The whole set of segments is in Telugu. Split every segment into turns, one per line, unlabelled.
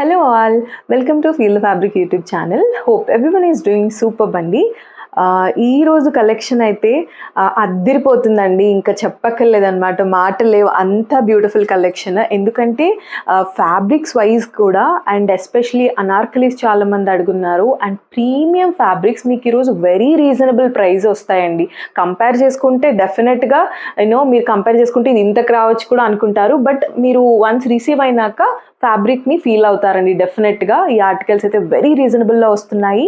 Hello all, welcome to Feel the Fabric YouTube channel. Hope everyone is doing superb అండి. ఈ రోజు కలెక్షన్ అయితే అద్దిరిపోతుందండి, ఇంకా చెప్పక్కర్లేదన్నమాట, మాటలు లేవు, అంత బ్యూటిఫుల్ కలెక్షన్. ఎందుకంటే ఫ్యాబ్రిక్స్ వైజ్ కూడా అండ్ ఎస్పెషలీ అనార్కలీస్ చాలామంది అడుగున్నారు. అండ్ ప్రీమియం ఫ్యాబ్రిక్స్ మీకు ఈరోజు వెరీ రీజనబుల్ ప్రైస్ వస్తాయండి. కంపేర్ చేసుకుంటే డెఫినెట్గా మీరు కంపేర్ చేసుకుంటే ఇది ఇంతకు రావచ్చు కూడా అనుకుంటారు, బట్ మీరు వన్స్ రిసీవ్ అయినాక ఫ్యాబ్రిక్ని ఫీల్ అవుతారండి డెఫినెట్గా. ఈ ఆర్టికల్స్ అయితే వెరీ రీజనబుల్లో వస్తున్నాయి.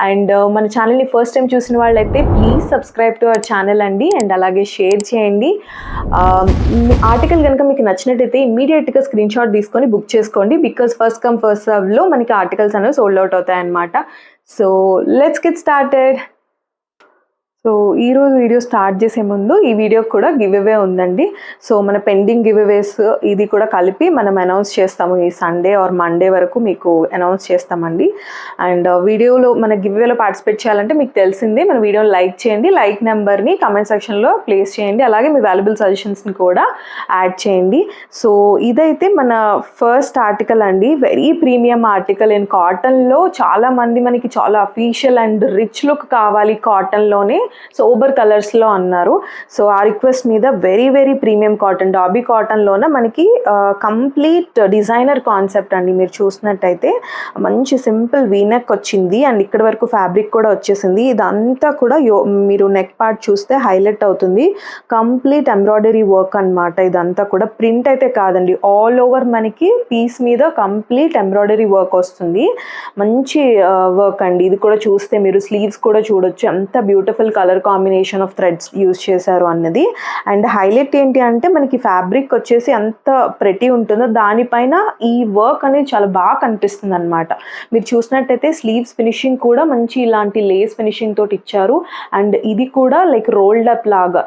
అండ్ మన ఛానల్ని ఫస్ట్ టైం చూసిన వాళ్ళైతే please subscribe to our channel అండి, అండ్ అలాగే షేర్ చేయండి. ఆర్టికల్ కనుక మీకు నచ్చినట్టయితే ఇమీడియట్గా స్క్రీన్ షాట్ తీసుకొని బుక్ చేసుకోండి, బికాస్ ఫస్ట్ కమ్ ఫస్ట్ సర్వ్లో మనకి ఆర్టికల్స్ అనేవి సోల్డ్ అవుట్ అవుతాయి అన్నమాట. So let's get started. So ఈరోజు వీడియో స్టార్ట్ చేసే ముందు ఈ వీడియోకి కూడా గివ్ అవే ఉందండి. సో మన పెండింగ్ గివ్ అవేస్ ఇది కూడా కలిపి మనం అనౌన్స్ చేస్తాము. ఈ సండే ఆర్ మండే వరకు మీకు అనౌన్స్ చేస్తామండి. అండ్ వీడియోలో మన గివ్ అవేలో పార్టిసిపేట్ చేయాలంటే మీకు తెలిసిందే, మన వీడియోని లైక్ చేయండి, లైక్ నెంబర్ని కామెంట్ సెక్షన్లో ప్లేస్ చేయండి, అలాగే మీ వాల్యుబుల్ సజెషన్స్ని కూడా యాడ్ చేయండి. సో ఇదైతే మన ఫస్ట్ ఆర్టికల్ అండి, వెరీ ప్రీమియం ఆర్టికల్ ఇన్ కాటన్లో. చాలామంది మనకి చాలా అఫీషియల్ అండ్ రిచ్ లుక్ కావాలి కాటన్లోనే, సోబర్ కలర్స్లో అన్నారు. సో ఆ రిక్వెస్ట్ మీద very very premium cotton, dobby కాటన్లోనే మనకి కంప్లీట్ డిజైనర్ కాన్సెప్ట్ అండి. మీరు చూసినట్టయితే మంచి సింపుల్ వీనెక్ వచ్చింది అండ్ ఇక్కడ వరకు ఫ్యాబ్రిక్ కూడా వచ్చేసింది. ఇదంతా కూడా మీరు నెక్ పార్ట్ చూస్తే హైలైట్ అవుతుంది. కంప్లీట్ ఎంబ్రాయిడరీ వర్క్ అనమాట. ఇదంతా కూడా ప్రింట్ అయితే కాదండి, ఆల్ ఓవర్ మనకి పీస్ మీద కంప్లీట్ ఎంబ్రాయిడరీ వర్క్ వస్తుంది. మంచి వర్క్ అండి. ఇది కూడా చూస్తే మీరు స్లీవ్స్ కూడా చూడొచ్చు, ఎంత beautiful colour combination of threads use చేశారు అన్నది. అండ్ హైలైట్ ఏంటి అంటే మనకి ఫ్యాబ్రిక్ వచ్చేసి ఎంత ప్రెటీ ఉంటుందో దానిపైన ఈ వర్క్ అనేది చాలా బాగా కనిపిస్తుంది అనమాట. మీరు చూసినట్టయితే స్లీవ్స్ ఫినిషింగ్ కూడా మంచి ఇలాంటి లేస్ ఫినిషింగ్ తోటి ఇచ్చారు. అండ్ ఇది కూడా లైక్ రోల్డ్ అప్ లాగా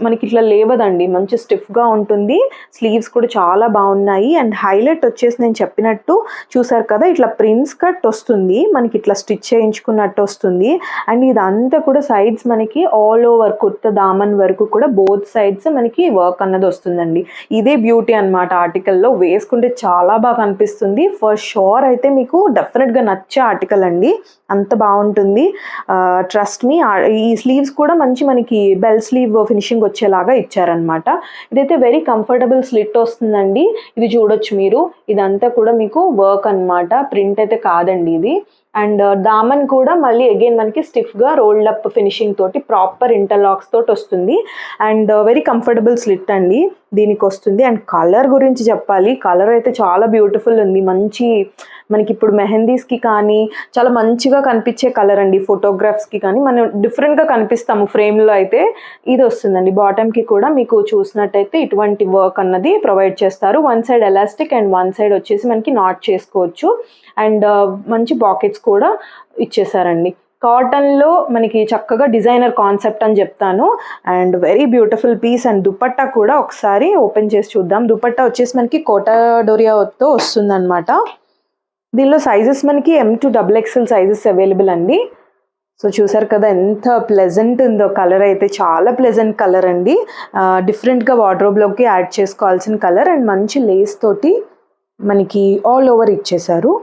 మనకి ఇట్లా లేవదండి, మంచి స్టిఫ్గా ఉంటుంది. స్లీవ్స్ కూడా చాలా బాగున్నాయి. అండ్ హైలైట్ వచ్చేసి నేను చెప్పినట్టు చూసారు కదా, ఇట్లా ప్రిన్స్ కట్ వస్తుంది మనకి, ఇట్లా స్టిచ్ చేయించుకున్నట్టు వస్తుంది. అండ్ ఇదంతా కూడా సైడ్స్ మనకి ఆల్ ఓవర్ కుర్తా దామన్ వరకు కూడా బోత్ సైడ్స్ మనకి వర్క్ అన్నది వస్తుందండి. ఇదే బ్యూటీ అనమాట ఆర్టికల్లో. వేసుకుంటే చాలా బాగా అనిపిస్తుంది. ఫర్ షూర్ అయితే మీకు డెఫినెట్గా నచ్చే ఆర్టికల్ అండి, అంత బాగుంటుంది, ట్రస్ట్ మీ. ఈ స్లీవ్స్ కూడా మంచి మనకి బెల్ స్లీవ్ ఫినిషింగ్ వచ్చేలాగా ఇచ్చారనమాట. ఇదైతే వెరీ కంఫర్టబుల్ స్లిట్ వస్తుందండి. ఇది చూడొచ్చు మీరు, ఇదంతా కూడా మీకు వర్క్ అనమాట, ప్రింట్ అయితే కాదండి ఇది. అండ్ దామన్ కూడా మళ్ళీ అగైన్ మనకి స్టిఫ్గా రోల్డ్ అప్ ఫినిషింగ్ తోటి ప్రాపర్ ఇంటర్లాక్స్ తోటి వస్తుంది. అండ్ వెరీ కంఫర్టబుల్ స్లిట్ అండి దీనికి వస్తుంది. అండ్ కలర్ గురించి చెప్పాలి, కలర్ అయితే చాలా బ్యూటిఫుల్ ఉంది. మంచి మనకి ఇప్పుడు మెహందీస్కి కానీ చాలా మంచిగా కనిపించే కలర్ అండి. ఫోటోగ్రాఫ్స్కి కానీ మనం డిఫరెంట్గా కనిపిస్తాము ఫ్రేమ్లో అయితే ఇది వస్తుందండి. బాటమ్కి కూడా మీకు చూసినట్టయితే ఇటువంటి వర్క్ అన్నది ప్రొవైడ్ చేస్తారు. One side elastic and one side వచ్చేసి మనకి నాట్ చేసుకోవచ్చు. అండ్ మంచి పాకెట్స్ కూడా ఇచ్చేసారండి. కాటన్లో మనకి చక్కగా డిజైనర్ కాన్సెప్ట్ అని చెప్తాను. And very beautiful piece. And dupatta కూడా ఒకసారి ఓపెన్ చేసి చూద్దాం. దుపట్టా వచ్చేసి మనకి కోటా డోరియాతో వస్తుందన్నమాట. దీనిలో సైజెస్ మనకి M2 XXL సైజెస్ అవైలబుల్ అండి. సో చూసారు కదా ఎంత ప్లెజెంట్ ఉందో, కలర్ అయితే చాలా ప్లెజెంట్ కలర్ అండి. డిఫరెంట్గా వార్డ్రోబ్లోకి యాడ్ చేసుకోవాల్సిన కలర్. అండ్ మంచి లేస్ తోటి మనకి ఆల్ ఓవర్ ఇచ్చేసారు.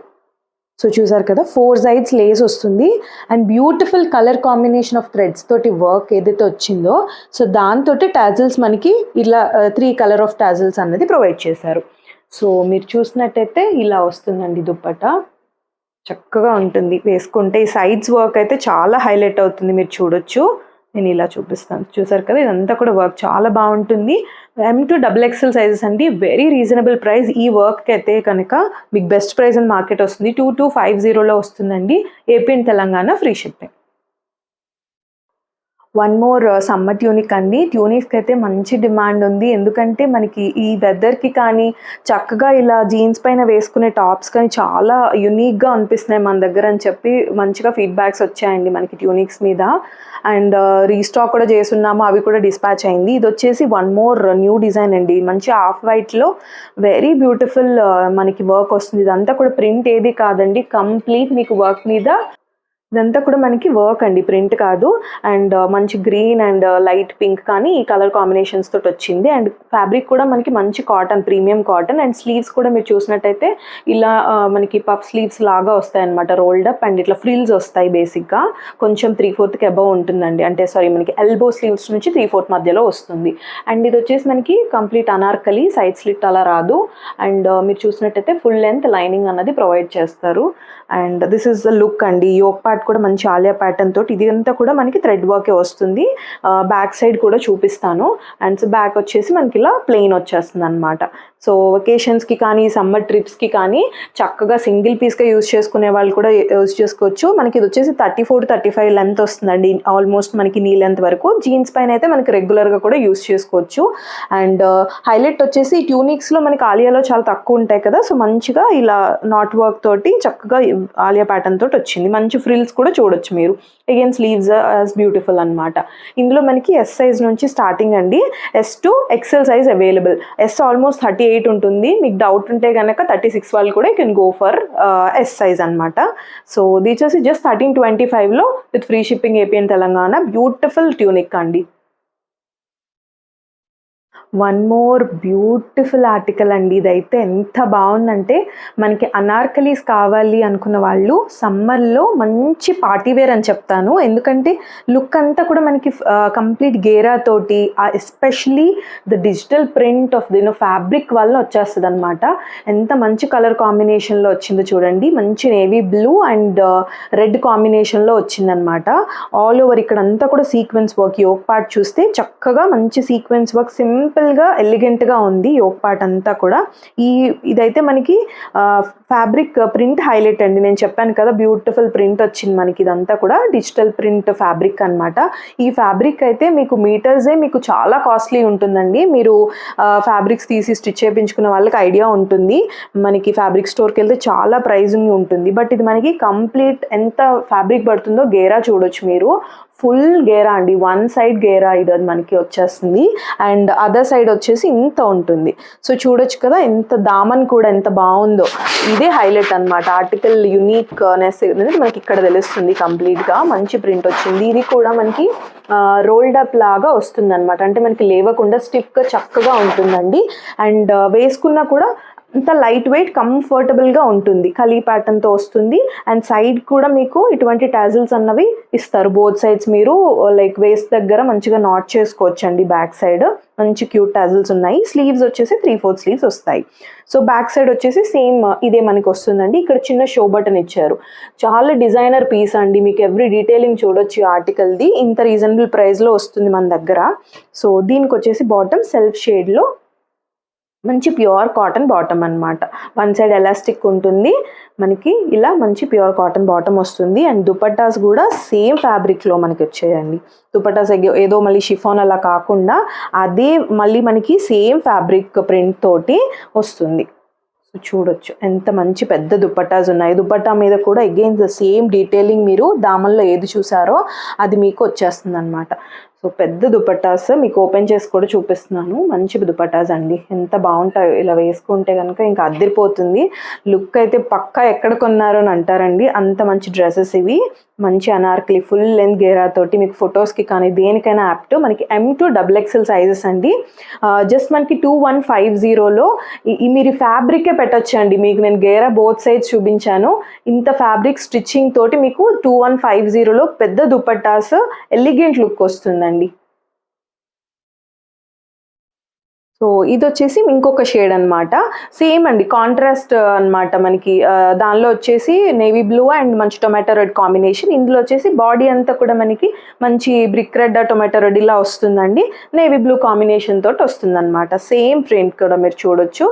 సో చూసారు కదా, 4 సైడ్స్ లేస్ వస్తుంది. And beautiful colour combination of threads తోటి వర్క్ ఏదైతే వచ్చిందో, సో దాంతో టాజిల్స్ మనకి ఇలా 3 కలర్ ఆఫ్ టాజిల్స్ అన్నది ప్రొవైడ్ చేశారు. సో మీరు చూసినట్టయితే ఇలా వస్తుందండి దుపట్టా, చక్కగా ఉంటుంది వేసుకుంటే. ఈ సైడ్స్ వర్క్ అయితే చాలా హైలైట్ అవుతుంది, మీరు చూడొచ్చు. నేను ఇలా చూపిస్తాను, చూసారు కదా, ఇదంతా కూడా వర్క్ చాలా బాగుంటుంది. M2 XXL సైజెస్ అండి, వెరీ రీజనబుల్ ప్రైస్. ఈ వర్క్ అయితే కనుక మీకు బెస్ట్ ప్రైస్ ఇన్ మార్కెట్ వస్తుంది. 2250లో వస్తుందండి. AP and Telangana free shipping. One more summer tunic అండి. ట్యూనిక్స్కి అయితే మంచి డిమాండ్ ఉంది, ఎందుకంటే మనకి ఈ వెదర్కి కానీ చక్కగా ఇలా జీన్స్ పైన వేసుకునే టాప్స్ కానీ చాలా యునిక్గా అనిపిస్తున్నాయి మన దగ్గర అని చెప్పి మంచిగా ఫీడ్బ్యాక్స్ వచ్చాయండి మనకి ట్యూనిక్స్ మీద. అండ్ రీస్టాక్ కూడా చేస్తున్నాము, అవి కూడా డిస్పాచ్ అయింది. ఇది వచ్చేసి వన్ మోర్ న్యూ డిజైన్ అండి, మంచి ఆఫ్ వైట్లో వెరీ బ్యూటిఫుల్ మనకి వర్క్ వస్తుంది. ఇదంతా కూడా ప్రింట్ ఏది కాదండి, కంప్లీట్ మీకు వర్క్ మీద ఇదంతా కూడా మనకి వర్క్ అండి, ప్రింట్ కాదు. అండ్ మంచి గ్రీన్ అండ్ లైట్ పింక్ కానీ ఈ కలర్ కాంబినేషన్స్ తోటి వచ్చింది. అండ్ ఫ్యాబ్రిక్ కూడా మనకి మంచి cotton, premium cotton. And sleeves కూడా మీరు చూసినట్టయితే ఇలా మనకి పఫ్ స్లీవ్స్ లాగా వస్తాయి అనమాట, రోల్డ్ అప్. అండ్ ఇట్లా ఫ్రిల్స్ వస్తాయి బేసిక్గా. కొంచెం 3/4కి అబవ్ ఉంటుందండి, అంటే సారీ మనకి ఎల్బో స్లీవ్స్ నుంచి 3/4 మధ్యలో వస్తుంది. అండ్ ఇది వచ్చేసి మనకి కంప్లీట్ అనార్కలి, సైడ్ స్లిట్ అలా రాదు. అండ్ మీరు చూసినట్టయితే ఫుల్ లెంత్ లైనింగ్ అన్నది ప్రొవైడ్ చేస్తారు. And this is the look అండి. యోక్ పార్ట్ కూడా మంచి ఆలియా ప్యాటర్న్ తోటి, ఇది అంతా కూడా మనకి థ్రెడ్ వర్కే వస్తుంది. బ్యాక్ సైడ్ కూడా చూపిస్తాను. అండ్ బ్యాక్ వచ్చేసి మనకి ఇలా ప్లెయిన్ వచ్చేస్తుంది అనమాట. సో వెకేషన్స్కి కానీ సమ్మర్ ట్రిప్స్కి కానీ చక్కగా సింగిల్ పీస్గా యూజ్ చేసుకునే వాళ్ళు కూడా యూజ్ చేసుకోవచ్చు. మనకి ఇది వచ్చేసి 34-35 లెంత్ వస్తుందండి, ఆల్మోస్ట్ మనకి నీ లెంత్ వరకు. జీన్స్ పైన అయితే మనకి రెగ్యులర్గా కూడా యూజ్ చేసుకోవచ్చు. అండ్ హైలైట్ వచ్చేసి ట్యూనిక్స్లో మనకి ఆలియాలో చాలా తక్కువ ఉంటాయి కదా, సో మంచిగా ఇలా నాట్ వర్క్ తోటి చక్కగా ఆలియా ప్యాటర్న్ తోటి వచ్చింది. మంచి ఫ్రిల్స్ కూడా చూడొచ్చు మీరు. అగైన్ స్లీవ్స్ యాజ్ బ్యూటిఫుల్ అనమాట. ఇందులో మనకి ఎస్ సైజ్ నుంచి స్టార్టింగ్ అండి, S to XL size available. S almost 38 ఉంటుంది. మీకు డౌట్ ఉంటే కనుక 36 వాళ్ళు కూడా you can go for S size అనమాట. సో ఇది వచ్చేసి జస్ట్ 1325లో with free shipping AP and Telangana. Beautiful tunic అండి. వన్ మోర్ బ్యూటిఫుల్ ఆర్టికల్ అండి. ఇదైతే ఎంత బాగుందంటే, మనకి అనార్కలీస్ కావాలి అనుకున్న వాళ్ళు సమ్మర్లో మంచి పార్టీవేర్ అని చెప్తాను. ఎందుకంటే లుక్ అంతా కూడా మనకి కంప్లీట్ గేరా తోటి, especially the digital print of దినో ఫ్యాబ్రిక్ వల్ల వచ్చేస్తుంది అనమాట. ఎంత మంచి కలర్ కాంబినేషన్లో వచ్చిందో చూడండి. మంచి నేవీ బ్లూ అండ్ రెడ్ కాంబినేషన్లో వచ్చిందనమాట. ఆల్ ఓవర్ ఇక్కడ అంతా కూడా సీక్వెన్స్ వర్క్. యోక్ పార్ట్ చూస్తే చక్కగా మంచి సీక్వెన్స్ వర్క్, సింపుల్గా ఎలిగెంట్గా ఉంది యోక్ పార్ట్ అంతా కూడా. ఇదైతే మనకి ఫ్యాబ్రిక్ ప్రింట్ హైలైట్ అండి. నేను చెప్పాను కదా బ్యూటిఫుల్ ప్రింట్ వచ్చింది మనకి. ఇదంతా కూడా డిజిటల్ ప్రింట్ ఫ్యాబ్రిక్ అనమాట. ఈ ఫ్యాబ్రిక్ అయితే మీకు మీటర్సే మీకు చాలా కాస్ట్లీ ఉంటుందండి. మీరు ఫ్యాబ్రిక్స్ తీసి స్టిచ్ చేయించుకున్న వాళ్ళకి ఐడియా ఉంటుంది. మనకి ఫ్యాబ్రిక్ స్టోర్కి వెళ్తే చాలా ప్రైజింగ్ ఉంటుంది. బట్ ఇది మనకి కంప్లీట్ ఎంత ఫ్యాబ్రిక్ పడుతుందో గేరా చూడొచ్చు మీరు. ఫుల్ గేరా అండి, వన్ సైడ్ గేరా ఇది మనకి వచ్చేస్తుంది. అండ్ అదర్ సైడ్ వచ్చేసి ఇంత ఉంటుంది. సో చూడొచ్చు కదా ఎంత దామన్ కూడా ఎంత బాగుందో. ఇదే హైలైట్ అనమాట. ఆర్టికల్ యూనిక్నెస్ మనకి ఇక్కడ తెలుస్తుంది. కంప్లీట్గా మంచి ప్రింట్ వచ్చింది. ఇది కూడా మనకి రోల్డ్ అప్ లాగా వస్తుంది అనమాట. అంటే మనకి లేవకుండా స్టిఫ్గా చక్కగా ఉంటుందండి. అండ్ వేసుకున్నా కూడా అంత లైట్ వెయిట్ కంఫర్టబుల్గా ఉంటుంది. కలీ ప్యాటర్న్తో వస్తుంది. అండ్ సైడ్ కూడా మీకు ఇటువంటి టాజిల్స్ అన్నవి ఇస్తారు బోత్ సైడ్స్. మీరు లైక్ వేస్ట్ దగ్గర మంచిగా నాట్ చేసుకోవచ్చు అండి. బ్యాక్ సైడ్ మంచి క్యూట్ టాజిల్స్ ఉన్నాయి. స్లీవ్స్ వచ్చేసి 3/4 స్లీవ్స్ వస్తాయి. సో బ్యాక్ సైడ్ వచ్చేసి సేమ్ ఇదే మనకి వస్తుందండి. ఇక్కడ చిన్న షో బటన్ ఇచ్చారు. చాలా డిజైనర్ పీస్ అండి. మీకు ఎవ్రీ డీటెయిలింగ్ చూడొచ్చు ఈ ఆర్టికల్ది. ఇంత రీజనబుల్ ప్రైస్లో వస్తుంది మన దగ్గర. సో దీనికి వచ్చేసి బాటమ్ సెల్ఫ్ షేడ్లో మంచి ప్యూర్ కాటన్ బాటమ్ అనమాట. వన్ సైడ్ ఎలాస్టిక్ ఉంటుంది మనకి. ఇలా మంచి ప్యూర్ కాటన్ బాటమ్ వస్తుంది. అండ్ దుపట్టాస్ కూడా సేమ్ ఫ్యాబ్రిక్లో మనకి వచ్చాయండి. దుపట్టాస్ ఏదో మళ్ళీ షిఫాన్ అలా కాకుండా అదే మళ్ళీ మనకి సేమ్ ఫ్యాబ్రిక్ ప్రింట్ తోటి వస్తుంది. సో చూడొచ్చు ఎంత మంచి పెద్ద దుపట్టాస్ ఉన్నాయి. దుపట్టా మీద కూడా అగైన్ ద సేమ్ డీటెయిలింగ్ మీరు దామన్లో ఏది చూసారో అది మీకు వచ్చేస్తుంది అనమాట. సో పెద్ద దుపట్టాస్ మీకు ఓపెన్ చేసి కూడా చూపిస్తున్నాను. మంచి దుపట్టాస్ అండి, ఎంత బాగుంటాయి. ఇలా వేసుకుంటే కనుక ఇంకా అద్దరిపోతుంది. లుక్ అయితే పక్కా ఎక్కడ కొన్నారు అని అంటారండి, అంత మంచి డ్రెస్సెస్ ఇవి. మంచి అనార్కలి ఫుల్ లెంత్ గేరా తోటి మీకు ఫొటోస్కి కానీ దేనికైనా యాప్ట్. మనకి M to XXL సైజెస్ అండి. జస్ట్ మనకి 2150లో మీరు ఫ్యాబ్రికే పెట్టచ్చు అండి. మీకు నేను గేరా బోత్ సైడ్స్ చూపించాను. ఇంత ఫ్యాబ్రిక్ స్టిచ్చింగ్ తోటి మీకు 2150లో పెద్ద దుపట్టాస్ ఎలిగెంట్ లుక్ వస్తుందండి. సో ఇది వచ్చేసి ఇంకొక షేడ్ అనమాట. సేమ్ అండి, కాంట్రాస్ట్ అనమాట మనకి. దానిలో వచ్చేసి నేవీ బ్లూ అండ్ మంచి టొమాటో రెడ్ కాంబినేషన్. ఇందులో వచ్చేసి బాడీ అంతా కూడా మనకి మంచి బ్రిక్ రెడ్ టొమాటో రెడ్ ఇలా వస్తుందండి. నేవీ బ్లూ కాంబినేషన్ తోటి వస్తుంది అనమాట. సేమ్ ప్రింట్ కూడా మీరు చూడొచ్చు.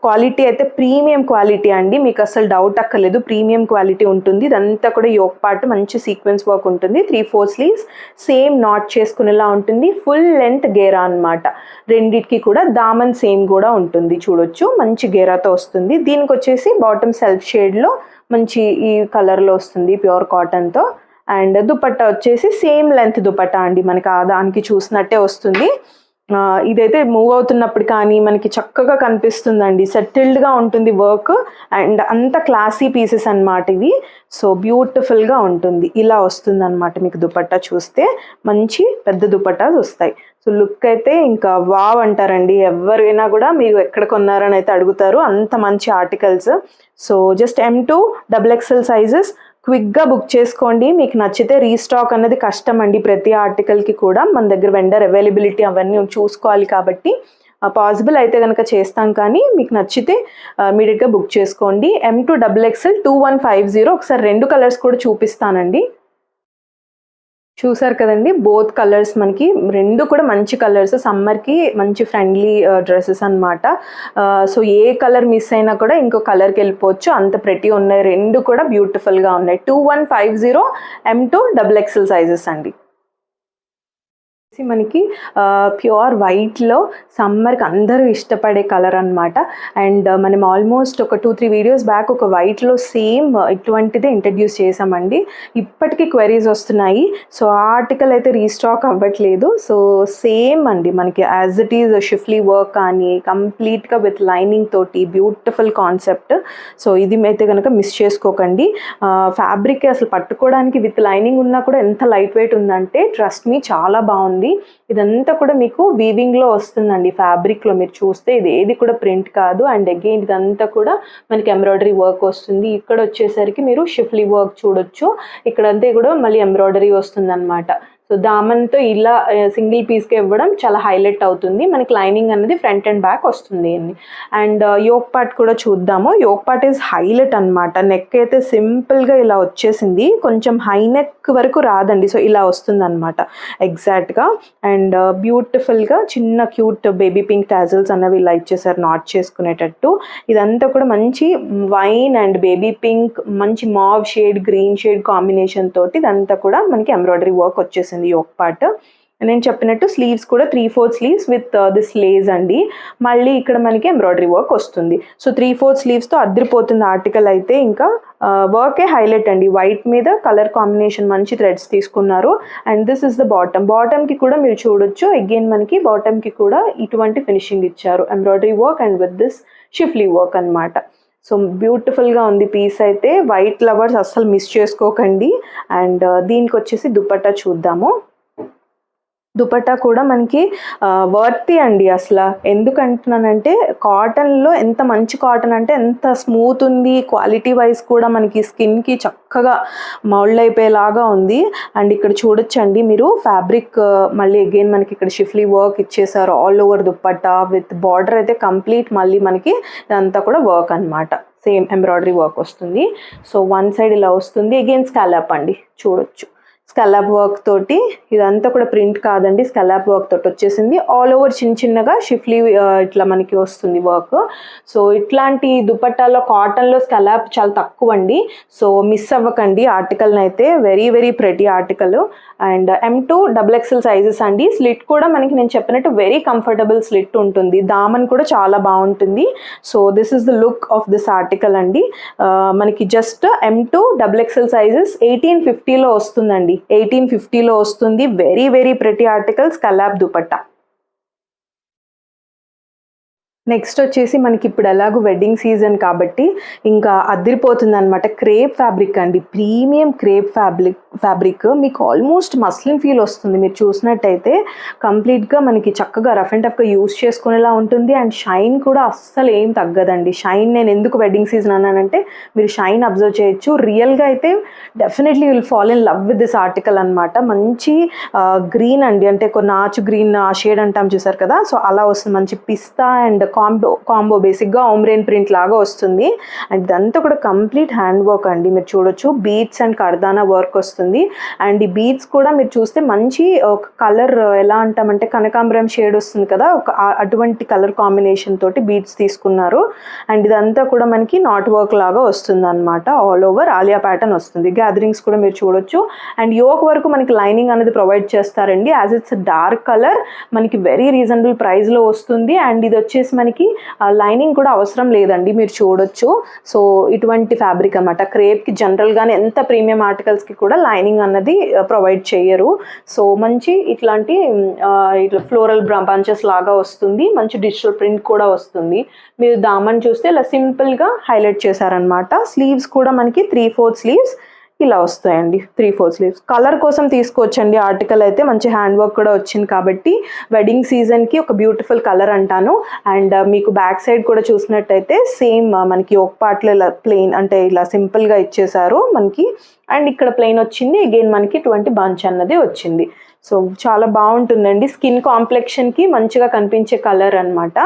క్వాలిటీ అయితే ప్రీమియం క్వాలిటీ అండి, మీకు అసలు డౌట్ అక్కర్లేదు. ప్రీమియం క్వాలిటీ ఉంటుంది. ఇదంతా కూడా యోక్ పార్ట్ మంచి సీక్వెన్స్ వర్క్ ఉంటుంది. 3/4 స్లీవ్స్ సేమ్ నాట్ చేసుకునేలా ఉంటుంది. ఫుల్ లెంత్ గేరా అనమాట. రెండిటికి కూడా దామన్ సేమ్ కూడా ఉంటుంది చూడొచ్చు. మంచి గేరాతో వస్తుంది. దీనికి వచ్చేసి బాటమ్ సెల్ఫ్ షేడ్లో మంచి ఈ కలర్లో వస్తుంది ప్యూర్ కాటన్తో. అండ్ దుపట్టా వచ్చేసి సేమ్ లెంత్ దుపట్టా అండి, మనకి దానికి చూసినట్టే వస్తుంది. ఇదైతే మూవ్ అవుతున్నప్పుడు కానీ మనకి చక్కగా కనిపిస్తుందండి. సెటిల్డ్గా ఉంటుంది వర్క్ అండ్ అంత క్లాసీ పీసెస్ అన్నమాట ఇవి. సో బ్యూటిఫుల్గా ఉంటుంది. ఇలా వస్తుంది అనమాట. మీకు దుపట్టా చూస్తే మంచి పెద్ద దుపట్టాస్ వస్తాయి. సో లుక్ అయితే ఇంకా వావ్ అంటారండి. ఎవరైనా కూడా మీరు ఎక్కడ కొన్నారని అయితే అడుగుతారు, అంత మంచి articles. So just M2 XXL sizes క్విక్గా బుక్ చేసుకోండి. మీకు నచ్చితే రీస్టాక్ అనేది కష్టం అండి. ప్రతి ఆర్టికల్కి కూడా మన దగ్గర వెండర్ అవైలబిలిటీ అవన్నీ చూసుకోవాలి కాబట్టి పాసిబుల్ అయితే కనుక చేస్తాం, కానీ మీకు నచ్చితే ఇమీడియట్గా బుక్ చేసుకోండి. M2 XXL 2150. ఒకసారి 2 కలర్స్ కూడా చూపిస్తానండి. చూసారు కదండి, బోత్ కలర్స్ మనకి 2 కూడా మంచి కలర్స్, సమ్మర్కి మంచి ఫ్రెండ్లీ డ్రెస్సెస్ అనమాట. సో ఏ కలర్ మిస్ అయినా కూడా ఇంకో కలర్కి వెళ్ళిపోవచ్చు, అంత ప్రెటీ ఉన్నాయి. 2 కూడా బ్యూటిఫుల్గా ఉన్నాయి. 2150 M2 XXL సైజెస్ అండి. మనకి ప్యూర్ వైట్లో సమ్మర్కి అందరూ ఇష్టపడే కలర్ అనమాట. అండ్ మనం ఆల్మోస్ట్ ఒక 2-3 వీడియోస్ బ్యాక్ ఒక వైట్లో సేమ్ ఇటువంటిదే ఇంట్రడ్యూస్ చేసామండి. ఇప్పటికీ క్వెరీస్ వస్తున్నాయి. సో ఆ ఆర్టికల్ అయితే రీస్టాక్ అవ్వట్లేదు. సో సేమ్ అండి మనకి as it is schiffli work కానీ కంప్లీట్గా విత్ లైనింగ్ తోటి బ్యూటిఫుల్ కాన్సెప్ట్. సో ఇది అయితే కనుక మిస్ చేసుకోకండి. ఫ్యాబ్రిక్ అసలు పట్టుకోవడానికి విత్ లైనింగ్ ఉన్నా కూడా ఎంత లైట్ వెయిట్ ఉందంటే ట్రస్ట్ మీ చాలా బాగుంది. ఇదంతా కూడా మీకు వీవింగ్ లో వస్తుందండి. ఫ్యాబ్రిక్ లో మీరు చూస్తే ఇది ఏది కూడా ప్రింట్ కాదు. అండ్ అగైన్ ఇదంతా కూడా మనకి ఎంబ్రాయిడరీ వర్క్ వస్తుంది. ఇక్కడ వచ్చేసరికి మీరు షిఫ్లీ వర్క్ చూడొచ్చు. ఇక్కడంతా కూడా మళ్ళీ ఎంబ్రాయిడరీ వస్తుంది అనమాట. సో దామన్తో ఇలా సింగిల్ పీస్కి ఇవ్వడం చాలా హైలైట్ అవుతుంది. మనకి లైనింగ్ అనేది ఫ్రంట్ అండ్ బ్యాక్ వస్తుంది అండి. అండ్ యోక్ పార్ట్ కూడా చూద్దాము. యోక్ పార్ట్ ఈజ్ హైలైట్ అనమాట. నెక్ అయితే సింపుల్గా ఇలా వచ్చేసింది, కొంచెం హై నెక్ వరకు రాదండి. సో ఇలా వస్తుంది అనమాట ఎగ్జాక్ట్గా. అండ్ బ్యూటిఫుల్గా చిన్న క్యూట్ బేబీ పింక్ టాజిల్స్ అన్నవి ఇలా ఇచ్చేసారు నాట్ చేసుకునేటట్టు. ఇదంతా కూడా మంచి వైన్ అండ్ బేబీ పింక్, మంచి మావ్ షేడ్, గ్రీన్ షేడ్ కాంబినేషన్ తోటి ఇదంతా కూడా మనకి ఎంబ్రాయిడరీ వర్క్ వచ్చేసింది యోక్ పార్ట్. నేను చెప్పినట్టు స్లీవ్స్ కూడా 3/4 స్లీవ్స్ విత్ దిస్ లేస్ అండి. మళ్ళీ ఇక్కడ మనకి ఎంబ్రాయిడరీ వర్క్ వస్తుంది. సో 3/4 స్లీవ్స్తో అద్దరిపోతుంది ఆర్టికల్ అయితే. ఇంకా వర్కే హైలైట్ అండి. వైట్ మీద కలర్ కాంబినేషన్ మంచి థ్రెడ్స్ తీసుకున్నారు. అండ్ దిస్ ఇస్ ద బాటమ్కి కూడా మీరు చూడొచ్చు. అగైన్ మనకి బాటమ్కి కూడా ఇటువంటి ఫినిషింగ్ ఇచ్చారు, embroidery work and with this schiffli work అనమాట. సో బ్యూటిఫుల్గా ఉంది పీస్ అయితే. వైట్ లవర్స్ అస్సలు మిస్ చేసుకోకండి. అండ్ దీనికి వచ్చేసి దుపట్టా చూద్దాము. దుపట్టా కూడా మనకి వర్తి అండి. అసలు ఎందుకంటున్నానంటే కాటన్లో ఎంత మంచి కాటన్ అంటే ఎంత స్మూత్ ఉంది. క్వాలిటీ వైజ్ కూడా మనకి స్కిన్కి చక్కగా మౌల్డ్ అయిపోయేలాగా ఉంది. అండ్ ఇక్కడ చూడొచ్చండి మీరు ఫ్యాబ్రిక్ మళ్ళీ అగైన్ మనకి ఇక్కడ షిఫ్లీ వర్క్ ఇచ్చేసారు all over dupatta with border అయితే కంప్లీట్ మళ్ళీ మనకి ఇదంతా కూడా వర్క్ అనమాట. సేమ్ ఎంబ్రాయిడరీ వర్క్ వస్తుంది. సో వన్ సైడ్ ఇలా వస్తుంది. అగైన్ స్కాలప్ అండి చూడొచ్చు. స్కలాప్ వర్క్ తోటి ఇదంతా కూడా ప్రింట్ కాదండి, స్కలాప్ వర్క్ తోటి వచ్చేసింది. ఆల్ ఓవర్ చిన్నగా షిఫ్లీ ఇట్లా మనకి వస్తుంది వర్క్. సో ఇట్లాంటి దుపట్టాలో కాటన్లో స్కలాప్ చాలా తక్కువ అండి. సో మిస్ అవ్వకండి ఆర్టికల్ని అయితే. Very very pretty article. And M2 XXL sizes అండి. స్లిట్ కూడా మనకి నేను చెప్పినట్టు వెరీ కంఫర్టబుల్ స్లిట్ ఉంటుంది. దామన్ కూడా చాలా బాగుంటుంది. So this is the look of this article అండి. మనకి జస్ట్ M2 XXL సైజెస్ 1850లో వస్తుందండి. 1850లో వస్తుంది. Very very pretty article, scallop dupatta. Next వచ్చేసి మనకి ఇప్పుడు ఎలాగో వెడ్డింగ్ సీజన్ కాబట్టి ఇంకా అదిరిపోతుంది అనమాట. క్రేప్ ఫ్యాబ్రిక్ అండి, ప్రీమియం క్రేప్ ఫ్యాబ్రిక్ మీకు ఆల్మోస్ట్ మస్లిన్ ఫీల్ వస్తుంది. మీరు చూసినట్టయితే కంప్లీట్గా మనకి చక్కగా రఫ్ అండ్ టఫ్గా యూస్ చేసుకునేలా ఉంటుంది. అండ్ షైన్ కూడా అస్సలు ఏం తగ్గదండి. షైన్ నేను ఎందుకు వెడ్డింగ్ సీజన్ అన్నానంటే మీరు షైన్ అబ్జర్వ్ చేయొచ్చు. రియల్గా అయితే definitely will fall in love with this article అనమాట. మంచి గ్రీన్ అండి, అంటే కొన్ని నాచు గ్రీన్ ఆ షేడ్ అంటాం చూసారు కదా. సో అలా వస్తుంది. మంచి పిస్తా అండ్ కాంబో బేసిక్గా ఓమ్రేన్ ప్రింట్ లాగా వస్తుంది. అండ్ ఇదంతా కూడా కంప్లీట్ హ్యాండ్ వర్క్ అండి. మీరు చూడొచ్చు బీడ్స్ అండ్ కర్దానా వర్క్ వస్తుంది. అండ్ ఈ బీడ్స్ కూడా మీరు చూస్తే మంచి ఒక కలర్ ఎలా అంటామంటే కనకాంబరం షేడ్ వస్తుంది కదా, ఒక అటువంటి కలర్ కాంబినేషన్ తోటి బీడ్స్ తీసుకున్నారు. అండ్ ఇదంతా కూడా మనకి నాట్ వర్క్ లాగా వస్తుంది అనమాట. ఆల్ ఓవర్ ఆలియా ప్యాటర్న్ వస్తుంది. గ్యాదరింగ్స్ కూడా మీరు చూడొచ్చు. అండ్ యోక్ వరకు మనకి లైనింగ్ అనేది ప్రొవైడ్ చేస్తారండి. యాజ్ ఇట్స్ డార్క్ కలర్ మనకి వెరీ రీజనబుల్ ప్రైస్లో వస్తుంది. అండ్ ఇది వచ్చేసి మనకి మనకి లైనింగ్ కూడా అవసరం లేదండి, మీరు చూడొచ్చు. సో ఇటువంటి ఫ్యాబ్రిక్ అనమాట. క్రేప్కి జనరల్గానే ఎంత ప్రీమియం ఆర్టికల్స్కి కూడా లైనింగ్ అన్నది ప్రొవైడ్ చేయరు. సో మంచి ఇట్లాంటి ఇట్లా ఫ్లోరల్ బంచెస్ లాగా వస్తుంది, మంచి డిజిటల్ ప్రింట్ కూడా వస్తుంది. మీరు దామన్ చూస్తే ఇలా సింపుల్గా హైలైట్ చేశారనమాట. స్లీవ్స్ కూడా మనకి 3/4 స్లీవ్స్ ఇలా వస్తాయండి. 3/4 స్లీవ్స్ కలర్ కోసం తీసుకోవచ్చండి. ఆర్టికల్ అయితే మంచి హ్యాండ్ వర్క్ కూడా వచ్చింది కాబట్టి వెడ్డింగ్ సీజన్కి ఒక బ్యూటిఫుల్ కలర్ అంటాను. అండ్ మీకు బ్యాక్ సైడ్ కూడా చూసినట్టయితే సేమ్ మనకి ఒక పార్ట్లో ఇలా ప్లెయిన్ అంటే ఇలా సింపుల్గా ఇచ్చేసారు మనకి. అండ్ ఇక్కడ ప్లెయిన్ వచ్చింది, అగైన్ మనకి 20 బంచ్ అన్నది వచ్చింది. సో చాలా బాగుంటుందండి. స్కిన్ కాంప్లెక్షన్కి మంచిగా కనిపించే కలర్ అనమాట,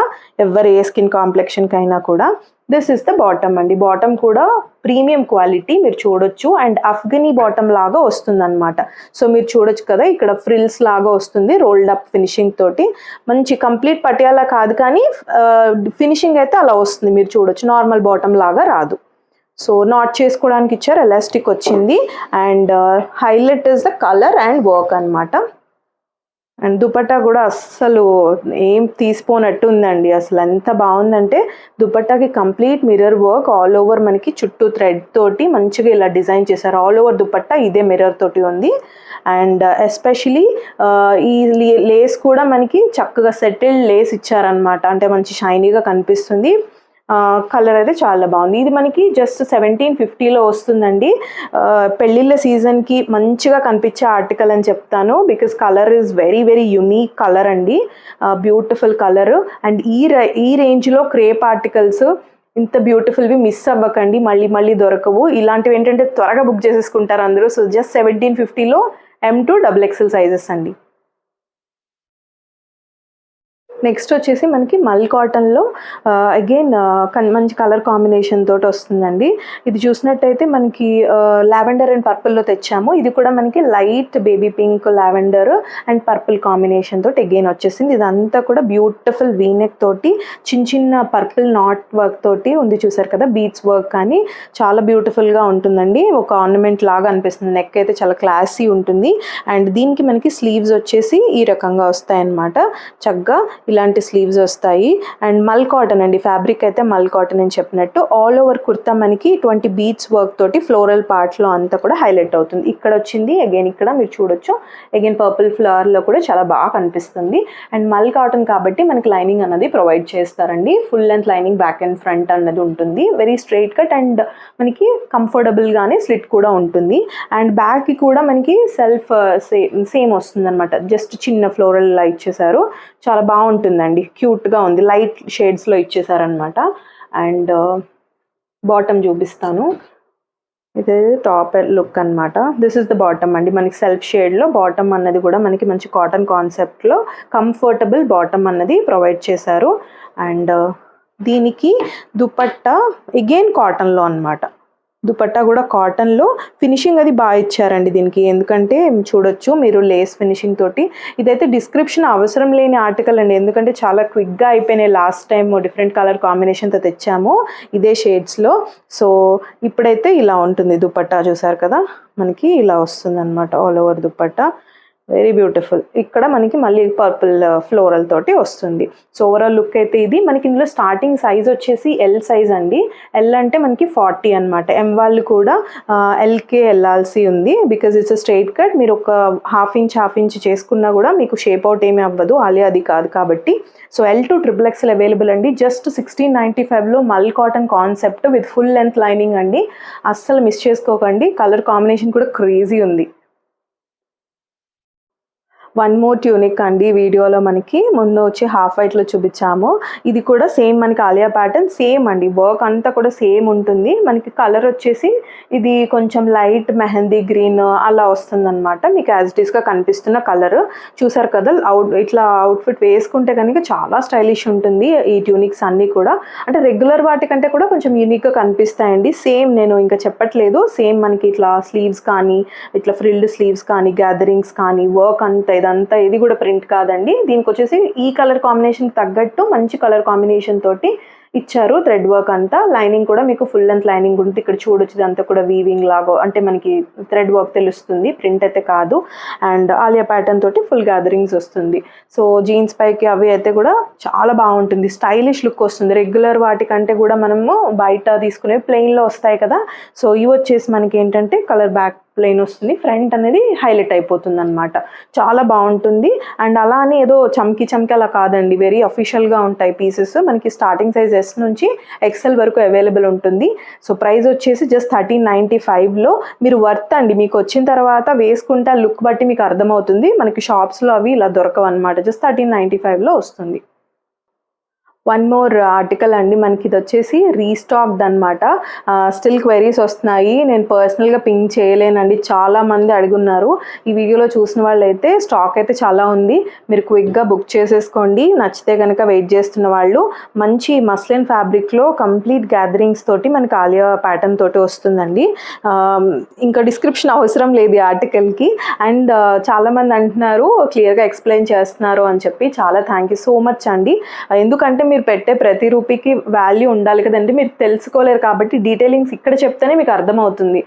ఎవరు ఏ స్కిన్ కాంప్లెక్షన్కి అయినా కూడా. దిస్ ఇస్ ద బాటమ్ అండి. బాటమ్ కూడా ప్రీమియం క్వాలిటీ మీరు చూడొచ్చు. అండ్ అఫ్ఘనీ బాటమ్ లాగా వస్తుంది అనమాట. సో మీరు చూడొచ్చు కదా, ఇక్కడ ఫ్రిల్స్ లాగా వస్తుంది రోల్డ్ అప్ ఫినిషింగ్ తోటి. మంచి కంప్లీట్ పటియాలా కాదు కానీ ఫినిషింగ్ అయితే అలా వస్తుంది, మీరు చూడొచ్చు. నార్మల్ బాటమ్ లాగా రాదు. సో నాట్ చేసుకోవడానికి ఇచ్చారు, ఎలాస్టిక్ వచ్చింది. And highlight is the colour and work అనమాట. అండ్ దుపట్టా కూడా అస్సలు ఏం తీసిపోనట్టు ఉందండి. అసలు ఎంత బాగుందంటే దుపట్టాకి complete mirror work all over, మనకి చుట్టూ థ్రెడ్ తోటి మంచిగా ఇలా డిజైన్ చేశారు. ఆల్ ఓవర్ దుపట్టా ఇదే మిర్రర్ తోటి ఉంది. అండ్ ఎస్పెషలీ ఈ లేస్ కూడా మనకి చక్కగా సెటిల్డ్ లేస్ ఇచ్చారనమాట, అంటే మంచి షైనీగా కనిపిస్తుంది. కలర్ అయితే చాలా బాగుంది. ఇది మనకి జస్ట్ 1750లో వస్తుందండి. పెళ్ళిళ్ళ సీజన్కి మంచిగా కనిపించే ఆర్టికల్ అని చెప్తాను, because colour is very very unique colour అండి, బ్యూటిఫుల్ కలర్. అండ్ ఈ రేంజ్లో క్రేప్ ఆర్టికల్స్ ఇంత బ్యూటిఫుల్వి మిస్ అవ్వకండి, మళ్ళీ మళ్ళీ దొరకవు. ఇలాంటివి ఏంటంటే త్వరగా బుక్ చేసేసుకుంటారు అందరూ. సో జస్ట్ 1750లో M to XXL సైజెస్ అండి. నెక్స్ట్ వచ్చేసి మనకి మల్ కాటన్లో అగైన్ మంచి కలర్ కాంబినేషన్ తోటి వస్తుందండి. ఇది చూసినట్టయితే మనకి లావెండర్ అండ్ పర్పుల్లో తెచ్చాము. ఇది కూడా మనకి light baby pink, lavender and purple combination తోటి అగైన్ వచ్చేసింది. ఇదంతా కూడా బ్యూటిఫుల్ వీనెక్ తోటి చిన్న చిన్న పర్పుల్ నాట్ వర్క్ తోటి ఉంది, చూసారు కదా, బీట్స్ వర్క్. కానీ చాలా బ్యూటిఫుల్గా ఉంటుందండి, ఒక ఆర్నమెంట్ లాగా అనిపిస్తుంది. నెక్ అయితే చాలా క్లాసీ ఉంటుంది. అండ్ దీనికి మనకి స్లీవ్స్ వచ్చేసి ఈ రకంగా వస్తాయన్నమాట, చక్కగా ఇలాంటి స్లీవ్స్ వస్తాయి. అండ్ మల్ కాటన్ అండి, ఫ్యాబ్రిక్ అయితే మల్ కాటన్ అని చెప్పినట్టు. ఆల్ ఓవర్ కుర్తా మనకి 20 బీట్స్ వర్క్ తోటి ఫ్లోరల్ పార్ట్లో అంతా కూడా హైలైట్ అవుతుంది. ఇక్కడ వచ్చింది అగైన్, ఇక్కడ మీరు చూడొచ్చు అగైన్ పర్పుల్ ఫ్లవర్లో కూడా చాలా బాగా కనిపిస్తుంది. అండ్ మల్ కాటన్ కాబట్టి మనకి లైనింగ్ అన్నది ప్రొవైడ్ చేస్తారండి. Full length lining back and front అన్నది ఉంటుంది, వెరీ స్ట్రైట్ కట్. అండ్ మనకి కంఫర్టబుల్గానే స్లిట్ కూడా ఉంటుంది. అండ్ బ్యాక్కి కూడా మనకి సెల్ఫ్ సేమ్ వస్తుంది అనమాట, జస్ట్ చిన్న ఫ్లోరల్ లా ఇచ్చేసారు, చాలా బాగుంటుందండి, క్యూట్గా ఉంది, లైట్ షేడ్స్లో ఇచ్చేసారనమాట. అండ్ బాటమ్ చూపిస్తాను, ఇది టాప్ లుక్ అనమాట. దిస్ ఇస్ ద బాటమ్ అండి, మనకి సెల్ఫ్ షేడ్లో బాటమ్ అన్నది కూడా మనకి మంచి కాటన్ కాన్సెప్ట్లో కంఫర్టబుల్ బాటమ్ అన్నది ప్రొవైడ్ చేశారు. అండ్ దీనికి దుపట్టా అగైన్ కాటన్లో అనమాట. దుపట్టా కూడా కాటన్లో, ఫినిషింగ్ అది బాగా ఇచ్చారండి దీనికి, ఎందుకంటే చూడొచ్చు మీరు లేస్ ఫినిషింగ్ తోటి. ఇదైతే డిస్క్రిప్షన్ అవసరం లేని ఆర్టికల్ అండి, ఎందుకంటే చాలా క్విక్గా అయిపోయినాయి. లాస్ట్ టైం డిఫరెంట్ కలర్ కాంబినేషన్తో తెచ్చాము ఇదే షేడ్స్లో. సో ఇప్పుడైతే ఇలా ఉంటుంది దుపట్టా, చూసారు కదా, మనకి ఇలా వస్తుంది అనమాట all over dupatta, very beautiful. ఇక్కడ మనకి మళ్ళీ పర్పుల్ ఫ్లోరల్ తోటి వస్తుంది. సో ఓవరాల్ లుక్ అయితే ఇది. మనకి ఇందులో స్టార్టింగ్ సైజ్ వచ్చేసి ఎల్ సైజ్ అండి. ఎల్ అంటే మనకి 40 అనమాట. ఎం వాళ్ళు కూడా ఎల్కే వెళ్ళాల్సి ఉంది, బికాజ్ ఇట్స్ స్ట్రైట్ కట్. మీరు ఒక హాఫ్ ఇంచ్ చేసుకున్నా కూడా మీకు షేప్ అవుట్ ఏమీ అవ్వదు, ఆలియా అది కాదు కాబట్టి. So L to XXL available అండి. జస్ట్ 1695లో మల్ cotton concept with full length lining అండి, అస్సలు మిస్ చేసుకోకండి. కలర్ కాంబినేషన్ కూడా క్రేజీ ఉంది. వన్ మోర్ ట్యూనిక్ అండి, వీడియోలో మనకి ముందు వచ్చి హాఫ్ వైట్లో చూపించాము. ఇది కూడా సేమ్ మనకి ఆలియా ప్యాటర్న్ సేమ్ అండి, వర్క్ అంతా కూడా సేమ్ ఉంటుంది. మనకి కలర్ వచ్చేసి ఇది కొంచెం లైట్ మెహందీ గ్రీన్ అలా వస్తుందన్నమాట, మీకు యాజ్ ఇట్ ఈస్గా కనిపిస్తున్న కలర్. చూసారు కదా, ఇట్లా అవుట్ఫిట్ వేసుకుంటే కనుక చాలా స్టైలిష్ ఉంటుంది ఈ ట్యూనిక్స్ అన్నీ కూడా. అంటే రెగ్యులర్ వాటికంటే కూడా కొంచెం యూనిక్గా కనిపిస్తాయండి. సేమ్ నేను ఇంకా చెప్పట్లేదు, సేమ్ మనకి ఇట్లా స్లీవ్స్ కానీ, ఇట్లా ఫ్రిల్డ్ స్లీవ్స్ కానీ, గ్యాదరింగ్స్ కానీ, వర్క్ అంతా ఇదంతా ఇది కూడా ప్రింట్ కాదండి. దీనికి వచ్చేసి ఈ కలర్ కాంబినేషన్ తగ్గట్టు మంచి కలర్ కాంబినేషన్ తోటి ఇచ్చారు థ్రెడ్ వర్క్ అంతా. లైనింగ్ కూడా మీకు ఫుల్ లెంత్ లైనింగ్ ఉంటుంది. ఇక్కడ చూడొచ్చు ఇదంతా కూడా వీవింగ్ లాగా, అంటే మనకి థ్రెడ్ వర్క్ తెలుస్తుంది, ప్రింట్ అయితే కాదు. అండ్ ఆలియా ప్యాటర్న్ తోటి ఫుల్ గ్యాదరింగ్స్ వస్తుంది. సో జీన్స్ పైకి అవి అయితే కూడా చాలా బాగుంటుంది, స్టైలిష్ లుక్ వస్తుంది. రెగ్యులర్ వాటికంటే కూడా మనము బయట తీసుకునే ప్లెయిన్లో వస్తాయి కదా, సో ఇవి వచ్చేసి మనకి ఏంటంటే కలర్ బ్యాక్ ప్లెయిన్ వస్తుంది, ఫ్రంట్ అనేది హైలైట్ అయిపోతుంది అనమాట. చాలా బాగుంటుంది. అండ్ అలా అని ఏదో చమ్కి అలా కాదండి, వెరీ అఫీషియల్గా ఉంటాయి పీసెస్. మనకి స్టార్టింగ్ సైజ్ ఎస్ నుంచి ఎక్సెల్ వరకు అవైలబుల్ ఉంటుంది. సో ప్రైస్ వచ్చేసి జస్ట్ 1395లో. మీరు వర్త్ అండి, మీకు వచ్చిన తర్వాత వేసుకుంటే లుక్ బట్టి మీకు అర్థమవుతుంది. మనకి షాప్స్లో అవి ఇలా దొరకవు అనమాట. జస్ట్ 1395లో వస్తుంది. వన్ మోర్ ఆర్టికల్ అండి, మనకి ఇది వచ్చేసి రీస్టాక్డ్ అనమాట. స్టిల్ క్వైరీస్ వస్తున్నాయి, నేను పర్సనల్గా పింక్ చేయలేనండి, చాలామంది అడుగున్నారు. ఈ వీడియోలో చూసిన వాళ్ళు అయితే స్టాక్ అయితే చాలా ఉంది, మీరు క్విక్గా బుక్ చేసేసుకోండి. నచ్చితే కనుక వెయిట్ చేస్తున్న వాళ్ళు. మంచి మస్లిన్ ఫ్యాబ్రిక్లో కంప్లీట్ గ్యాదరింగ్స్ తోటి మనకి ఆలియా ప్యాటర్న్ తోటి వస్తుందండి. ఇంకా డిస్క్రిప్షన్ అవసరం లేదు ఈ ఆర్టికల్కి. అండ్ చాలామంది అంటున్నారు క్లియర్గా ఎక్స్ప్లెయిన్ చేస్తున్నారు అని చెప్పి, చాలా థ్యాంక్ యూ సో మచ్ అండి. ఎందుకంటే మీరు పెట్టే ప్రతి రూపీకి వాల్యూ ఉండాలి కదండి, మీరు తెలుసుకోలేరు కాబట్టి డీటెయిలింగ్స్ ఇక్కడ చెప్తేనే మీకు అర్థమవుతుంది.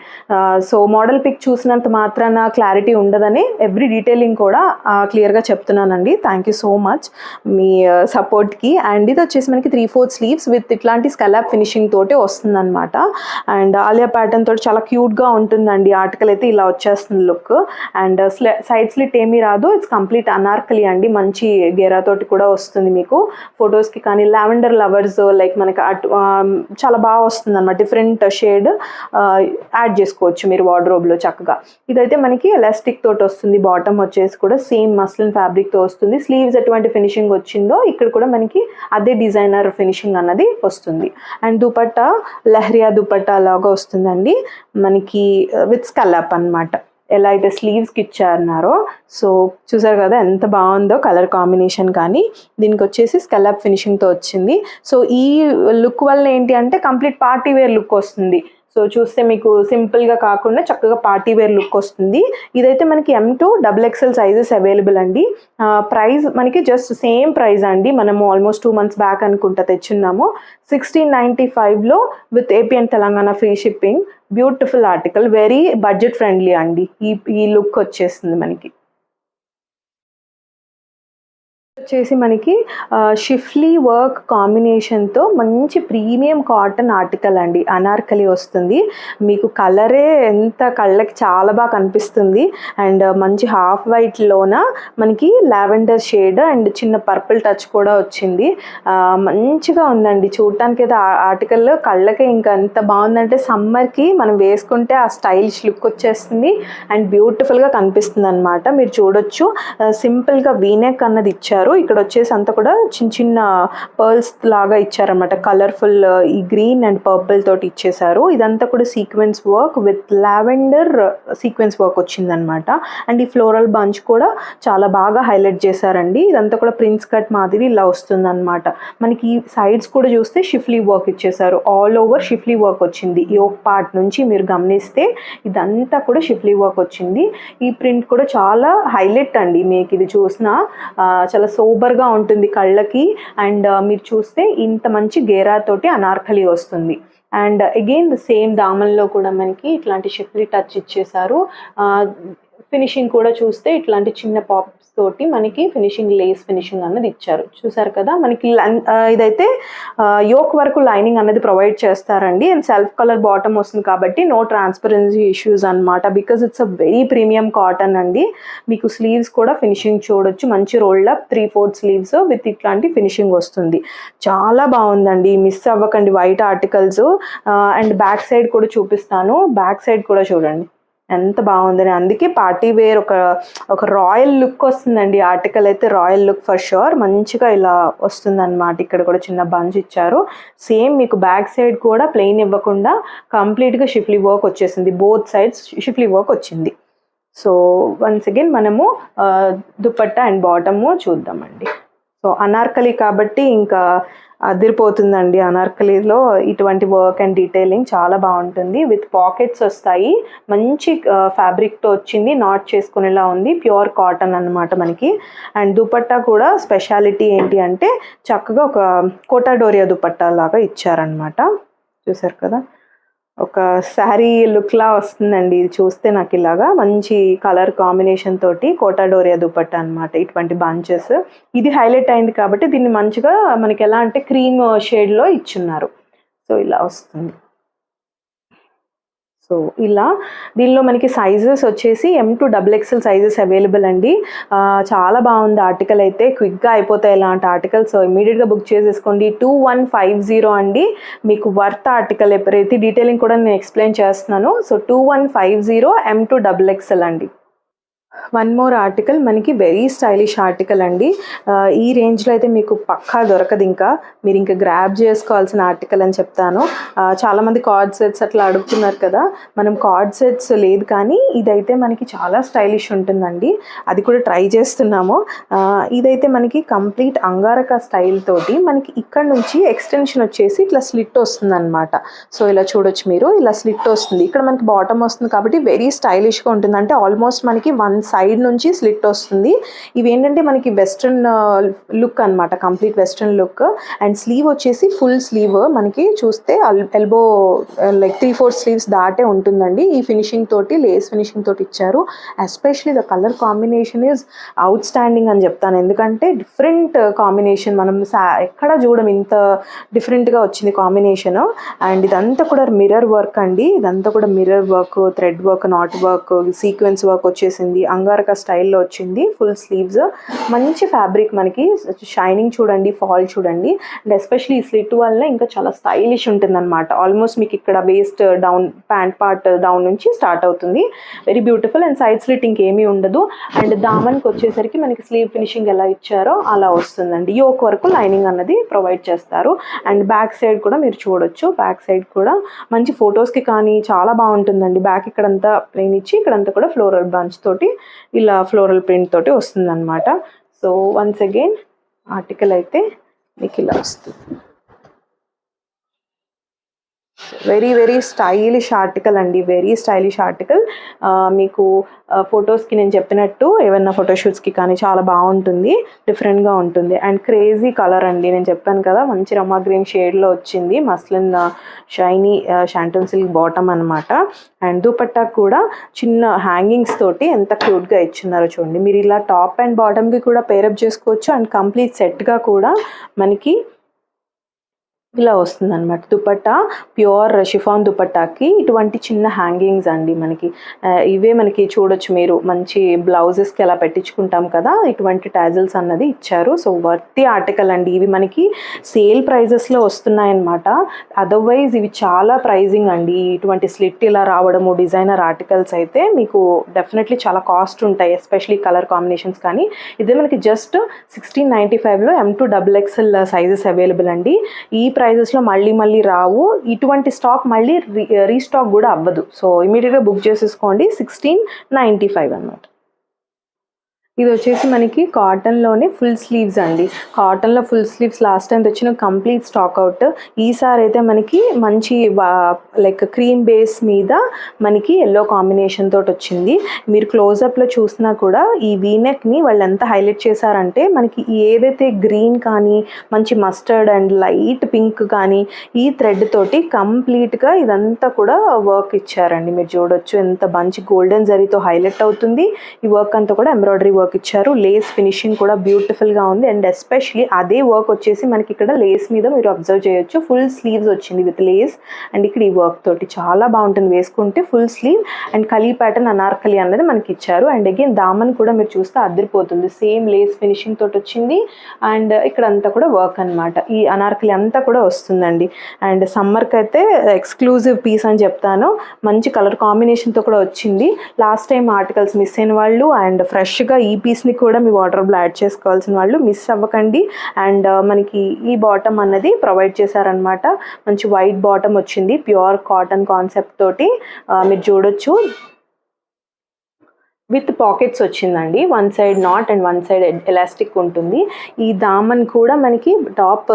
సో మోడల్ పిక్ చూసినంత మాత్రాన క్లారిటీ ఉండదని ఎవ్రీ డీటెయిలింగ్ కూడా క్లియర్గా చెప్తున్నానండి. థ్యాంక్ యూ సో మచ్ మీ సపోర్ట్కి. అండ్ ఇది వచ్చేసి మనకి 3/4 స్లీవ్స్ విత్ ఇట్లాంటి స్కలాప్ ఫినిషింగ్ తోటి వస్తుందన్నమాట. అండ్ ఆలియా ప్యాటర్న్ తోటి చాలా క్యూట్గా ఉంటుందండి. ఆర్టికల్ అయితే ఇలా వచ్చేస్తుంది లుక్. అండ్ సైడ్ స్లిట్ ఏమీ రాదు, ఇట్స్ కంప్లీట్ అనార్కలి అండి. మంచి గేరా తోటి కూడా వస్తుంది మీకు ఫొటోస్కి. కానీ లావెండర్ లవర్స్ లైక్ మనకి చాలా బాగా వస్తుంది అన్నమాట. డిఫరెంట్ షేడ్ యాడ్ చేసుకోవచ్చు మీరు వార్డ్రోబ్లో చక్కగా. ఇదైతే మనకి ఎలాస్టిక్ తోటి వస్తుంది. బాటమ్ వచ్చేసి కూడా సేమ్ మస్లిన్ ఫ్యాబ్రిక్తో వస్తుంది. స్లీవ్స్ ఎటువంటి ఫినిషింగ్ వచ్చిందో ఇక్కడ కూడా మనకి అదే డిజైనర్ ఫినిషింగ్ అన్నది వస్తుంది. అండ్ దుపట్టా లెహరియా దుపట్టా లాగా వస్తుందండి మనకి, విత్ స్కలాప్ అన్నమాట. ఎలా అయితే స్లీవ్స్కి ఇచ్చారన్నారో, సో చూసారు కదా ఎంత బాగుందో కలర్ కాంబినేషన్. కానీ దీనికి వచ్చేసి స్కలాప్ ఫినిషింగ్తో వచ్చింది. సో ఈ లుక్ వల్ల ఏంటి అంటే కంప్లీట్ పార్టీ వేర్ లుక్ వస్తుంది. సో చూస్తే మీకు సింపుల్గా కాకుండా చక్కగా పార్టీ వేర్ లుక్ వస్తుంది. ఇదైతే మనకి M to XXL sizes available అండి. ప్రైస్ మనకి జస్ట్ సేమ్ ప్రైస్ అండి, మనము ఆల్మోస్ట్ 2 months బ్యాక్ అనుకుంటా తెచ్చున్నాము. 1695లో with AP and Telangana free shipping. Beautiful article, very budget friendly అండి. ఈ లుక్ వచ్చేస్తుంది మనకి. వచ్చేసి మనకి షిఫ్లీ వర్క్ కాంబినేషన్తో మంచి ప్రీమియం కాటన్ ఆర్టికల్ అండి. అనార్కలి వస్తుంది మీకు. కలరే ఎంత కళ్ళకి చాలా బాగా కనిపిస్తుంది. అండ్ మంచి హాఫ్ వైట్లోన మనకి లావెండర్ షేడ్ అండ్ చిన్న పర్పుల్ టచ్ కూడా వచ్చింది. మంచిగా ఉందండి చూడటానికి అయితే ఆర్టికల్. కళ్ళకి ఇంకా ఎంత బాగుందంటే సమ్మర్కి మనం వేసుకుంటే ఆ స్టైలిష్ లుక్ వచ్చేస్తుంది అండ్ బ్యూటిఫుల్గా కనిపిస్తుంది అనమాట. మీరు చూడొచ్చు సింపుల్గా వీనెక్ అన్నది ఇచ్చారు. ఇక్కడ వచ్చేసి అంతా కూడా చిన్న చిన్న పర్ల్స్ లాగా ఇచ్చారనమాట. కలర్ఫుల్ ఈ గ్రీన్ అండ్ పర్పుల్ తోటి ఇచ్చేసారు. ఇదంతా కూడా sequence work with lavender sequence work వచ్చిందనమాట. అండ్ ఈ ఫ్లోరల్ బంచ్ కూడా చాలా బాగా హైలైట్ చేశారండి. ఇదంతా కూడా ప్రిన్స్ కట్ మాదిరి ఇలా వస్తుందన్నమాట. మనకి ఈ సైడ్స్ కూడా చూస్తే షిఫ్లీ వర్క్ ఇచ్చేసారు. ఆల్ ఓవర్ షిఫ్లీ వర్క్ వచ్చింది. యోక్ పార్ట్ నుంచి మీరు గమనిస్తే ఇదంతా కూడా షిఫ్లీ వర్క్ వచ్చింది. ఈ ప్రింట్ కూడా చాలా హైలైట్ అండి. మీకు ఇది చూసినా చాలా సోబర్గా ఉంటుంది కళ్ళకి. అండ్ మీరు చూస్తే ఇంత మంచి గేరా తోటి అనార్కలి వస్తుంది. అండ్ అగైన్ ద సేమ్ దామన్లో కూడా మనకి ఇట్లాంటి షిఫ్లీ టచ్ ఇచ్చేసారు. ఫినిషింగ్ కూడా చూస్తే ఇట్లాంటి చిన్న పాప్స్ తోటి మనకి ఫినిషింగ్ లేస్ ఫినిషింగ్ అన్నది ఇచ్చారు. చూసారు కదా మనకి ఇదైతే యోక్ వరకు లైనింగ్ అన్నది ప్రొవైడ్ చేస్తారండి. అండ్ సెల్ఫ్ కలర్ బాటమ్ వస్తుంది కాబట్టి నో ట్రాన్స్పరెన్సీ ఇష్యూస్ అనమాట. Because it's a very premium cotton అండి. మీకు స్లీవ్స్ కూడా ఫినిషింగ్ చూడొచ్చు, మంచి రోల్డ్ అప్ 3/4 స్లీవ్స్ విత్ ఇట్లాంటి ఫినిషింగ్ వస్తుంది. చాలా బాగుందండి, మిస్ అవ్వకండి white articles. And back side కూడా చూపిస్తాను. బ్యాక్ సైడ్ కూడా చూడండి ఎంత బాగుందని. అందుకే పార్టీ వేర్ ఒక రాయల్ లుక్ వస్తుందండి. ఆర్టికల్ అయితే రాయల్ లుక్ ఫర్ షూర్. మంచిగా ఇలా వస్తుందన్నమాట. ఇక్కడ కూడా చిన్న బంచ్ ఇచ్చారు. సేమ్ మీకు బ్యాక్ సైడ్ కూడా ప్లెయిన్ ఇవ్వకుండా కంప్లీట్గా షిఫ్లీ వర్క్ వచ్చేసింది. బోత్ సైడ్స్ షిఫ్లీ వర్క్ వచ్చింది. సో వన్స్ అగైన్ మనము దుపట్టా అండ్ బాటము చూద్దామండి. సో అనార్కలి కాబట్టి ఇంకా అదిరిపోతుందండి. అనార్కలిలో ఇటువంటి వర్క్ అండ్ డీటెయిలింగ్ చాలా బాగుంటుంది. విత్ పాకెట్స్ వస్తాయి, మంచి ఫ్యాబ్రిక్తో వచ్చింది, నాట్ చేసుకునేలా ఉంది, ప్యూర్ కాటన్ అన్నమాట మనకి. అండ్ దుపట్టా కూడా స్పెషాలిటీ ఏంటి అంటే చక్కగా ఒక కోటా డోరియా దుపట్టా లాగా ఇచ్చారనమాట. చూసారు కదా, ఒక శారీ లుక్లా వస్తుందండి ఇది చూస్తే. నాకు ఇలాగా మంచి కలర్ కాంబినేషన్ తోటి కోటా డోరియా దుపట్టా అనమాట. ఇటువంటి బంచెస్ ఇది హైలైట్ అయింది కాబట్టి దీన్ని మంచిగా మనకి ఎలా అంటే క్రీమ్ షేడ్లో ఇచ్చున్నారు. సో ఇలా వస్తుంది. సో ఇలా దీనిలో మనకి సైజెస్ వచ్చేసి M2XXL సైజెస్ అవైలబుల్ అండి. చాలా బాగుంది ఆర్టికల్ అయితే, క్విక్గా అయిపోతాయి ఇలాంటి ఆర్టికల్స్. సో ఇమీడియట్గా బుక్ చేసేసుకోండి. 2150 అండి, మీకు వర్త్ ఆర్టికల్. ప్రతి డీటెయిలింగ్ కూడా నేను ఎక్స్ప్లెయిన్ చేస్తున్నాను. సో 2150 M2XXL అండి. వన్ మోర్ ఆర్టికల్, మనకి వెరీ స్టైలిష్ ఆర్టికల్ అండి. ఈ రేంజ్లో అయితే మీకు పక్కా దొరకదు. ఇంకా మీరు ఇంకా గ్రాబ్ చేసుకోవాల్సిన ఆర్టికల్ అని చెప్తాను. చాలామంది కార్డ్ సెట్స్ అట్లా అడుగుతున్నారు కదా, మనం కార్డ్ సెట్స్ లేదు కానీ ఇదైతే మనకి చాలా స్టైలిష్ ఉంటుందండి. అది కూడా ట్రై చేస్తున్నాము. ఇదైతే మనకి కంప్లీట్ అంగారక స్టైల్ తోటి మనకి ఇక్కడ నుంచి ఎక్స్టెన్షన్ వచ్చేసి ఇట్లా స్లిట్ వస్తుంది అనమాట. సో ఇలా చూడొచ్చు మీరు, ఇలా స్లిట్ వస్తుంది. ఇక్కడ మనకి బాటమ్ వస్తుంది కాబట్టి వెరీ స్టైలిష్గా ఉంటుంది. అంటే ఆల్మోస్ట్ మనకి వన్ సైడ్ నుంచి స్లిట్ వస్తుంది. ఇవి ఏంటంటే మనకి వెస్ట్రన్ లుక్ అనమాట, complete western look. And slew వచ్చేసి ఫుల్ స్లీవ్ మనకి చూస్తే ఎల్బో లైక్ 3/4 స్లీవ్స్ దాటే ఉంటుందండి. ఈ ఫినిషింగ్ తోటి, లేస్ ఫినిషింగ్ తోటి ఇచ్చారు. Especially the colour combination is out standing అని చెప్తాను. ఎందుకంటే డిఫరెంట్ కాంబినేషన్, మనం ఎక్కడ చూడం ఇంత డిఫరెంట్గా వచ్చింది కాంబినేషన్. అండ్ ఇదంతా కూడా మిర్రర్ వర్క్ అండి. ఇదంతా కూడా mirror work, thread work, not work, sequence work వచ్చేసింది. అంగారక స్టైల్లో వచ్చింది. ఫుల్ స్లీవ్స్, మంచి ఫ్యాబ్రిక్, మనకి షైనింగ్ చూడండి, ఫాల్ చూడండి. అండ్ ఎస్పెషలీ ఈ స్లిట్ వల్ల ఇంకా చాలా స్టైలిష్ ఉంటుంది అనమాట. ఆల్మోస్ట్ మీకు ఇక్కడ waste down, pant part down నుంచి స్టార్ట్ అవుతుంది. Very beautiful. And side slit ఇంకేమీ ఉండదు. అండ్ దామన్కి వచ్చేసరికి మనకి స్లీవ్ ఫినిషింగ్ ఎలా ఇచ్చారో అలా వస్తుందండి. యోక్ వరకు లైనింగ్ అన్నది ప్రొవైడ్ చేస్తారు. అండ్ బ్యాక్ సైడ్ కూడా మీరు చూడొచ్చు, బ్యాక్ సైడ్ కూడా మంచి ఫొటోస్కి కానీ చాలా బాగుంటుందండి. బ్యాక్ ఇక్కడంతా ప్లెయిన్ ఇచ్చి ఇక్కడంతా కూడా ఫ్లోరల్ బంచ్ తోటి ఇలా ఫ్లోరల్ ప్రింట్ తోటి వస్తుంది అనమాట. సో వన్స్ అగైన్ ఆర్టికల్ అయితే మీకు ఇలా వస్తుంది. వెరీ వెరీ స్టైలిష్ ఆర్టికల్ అండి, వెరీ స్టైలిష్ ఆర్టికల్. మీకు ఫొటోస్కి నేను చెప్పినట్టు ఏమైనా ఫోటోషూట్స్కి కానీ చాలా బాగుంటుంది, డిఫరెంట్గా ఉంటుంది. అండ్ క్రేజీ కలర్ అండి, నేను చెప్పాను కదా మంచి రమా గ్రీన్ షేడ్లో వచ్చింది. మస్లిన్ షైనీ షాంటూన్ సిల్క్ బాటమ్ అనమాట. అండ్ దుపట్టా కూడా చిన్న హ్యాంగింగ్స్ తోటి ఎంత క్యూట్గా ఇచ్చున్నారో చూడండి. మీరు ఇలా టాప్ అండ్ బాటమ్కి కూడా పేరప్ చేసుకోవచ్చు. అండ్ కంప్లీట్ సెట్గా కూడా మనకి ఇలా వస్తుంది అనమాట. దుపట్టా ప్యూర్ షిఫాన్ దుపట్టాకి ఇటువంటి చిన్న హ్యాంగింగ్స్ అండి మనకి. ఇవే మనకి చూడొచ్చు మీరు, మంచి బ్లౌజెస్కి ఎలా పెట్టించుకుంటాం కదా, ఇటువంటి టాజిల్స్ అన్నది ఇచ్చారు. సో వర్తి ఆర్టికల్ అండి. ఇవి మనకి సేల్ ప్రైజెస్లో వస్తున్నాయన్నమాట. అదర్వైజ్ ఇవి చాలా ప్రైజింగ్ అండి. ఇటువంటి స్లిట్ ఇలా రావడము, డిజైనర్ ఆర్టికల్స్ అయితే మీకు డెఫినెట్లీ చాలా కాస్ట్ ఉంటాయి, ఎస్పెషలీ కలర్ కాంబినేషన్స్. కానీ ఇదే మనకి జస్ట్ 1695లో M2XXL సైజెస్ అవైలబుల్ అండి. ఈ ప్రైజెస్లో మళ్ళీ రావు. ఇటువంటి స్టాక్ మళ్ళీ రీస్టాక్ కూడా అవ్వదు. సో ఇమీడియట్గా బుక్ చేసేసుకోండి. 1695 అన్నమాట. ఇది వచ్చేసి మనకి కాటన్లోనే ఫుల్ స్లీవ్స్ అండి. కాటన్లో ఫుల్ స్లీవ్స్ లాస్ట్ టైం తెచ్చిన కంప్లీట్ స్టాక్ అవుట్. ఈసారి అయితే మనకి మంచి లైక్ క్రీమ్ బేస్ మీద మనకి ఎల్లో కాంబినేషన్ తోటి వచ్చింది. మీరు క్లోజప్లో చూసినా కూడా ఈ వీనెక్ని వాళ్ళు ఎంత హైలైట్ చేశారంటే మనకి ఏదైతే గ్రీన్ కానీ మంచి మస్టర్డ్ అండ్ లైట్ పింక్ కానీ ఈ థ్రెడ్ తోటి కంప్లీట్గా ఇదంతా కూడా వర్క్ ఇచ్చారండి. మీరు చూడొచ్చు ఎంత మంచి గోల్డెన్ జరీతో హైలైట్ అవుతుంది. ఈ వర్క్ అంతా కూడా ఎంబ్రాయిడరీ వర్క్ ఇచ్చారు. లేస్ ఫినిషింగ్ కూడా బ్యూటిఫుల్గా ఉంది. అండ్ ఎస్పెషలీ అదే వర్క్ వచ్చేసి మనకి ఇక్కడ లేస్ మీద మీరు అబ్జర్వ్ చేయొచ్చు. ఫుల్ స్లీవ్స్ వచ్చింది విత్ లేస్. అండ్ ఇక్కడ ఈ వర్క్ తోటి చాలా బాగుంటుంది వేసుకుంటే. ఫుల్ స్లీవ్ అండ్ కలీ ప్యాటర్న్ అనార్కలి అన్నది మనకి ఇచ్చారు. అండ్ అగైన్ దామన్ కూడా మీరు చూస్తే అదిరిపోతుంది, సేమ్ లేస్ ఫినిషింగ్ తోటి వచ్చింది. అండ్ ఇక్కడ అంతా కూడా వర్క్ అనమాట. ఈ అనార్కలి అంతా కూడా వస్తుందండి. అండ్ సమ్మర్కి అయితే ఎక్స్క్లూజివ్ పీస్ అని చెప్తాను. మంచి కలర్ కాంబినేషన్తో కూడా వచ్చింది. లాస్ట్ టైం ఆర్టికల్స్ మిస్ అయిన వాళ్ళు అండ్ ఫ్రెష్గా ఈ పీస్ని కూడా మీ వార్డ్రోబ్లో యాడ్ చేసుకోవాల్సిన వాళ్ళు మిస్ అవ్వకండి. అండ్ మనకి ఈ బాటమ్ అన్నది ప్రొవైడ్ చేశారనమాట. మంచి వైట్ బాటమ్ వచ్చింది, ప్యూర్ కాటన్ కాన్సెప్ట్ తోటి. మీరు చూడొచ్చు విత్ పాకెట్స్ వచ్చిందండి. One side not and one side elastic ఉంటుంది. ఈ దామన్ కూడా మనకి టాప్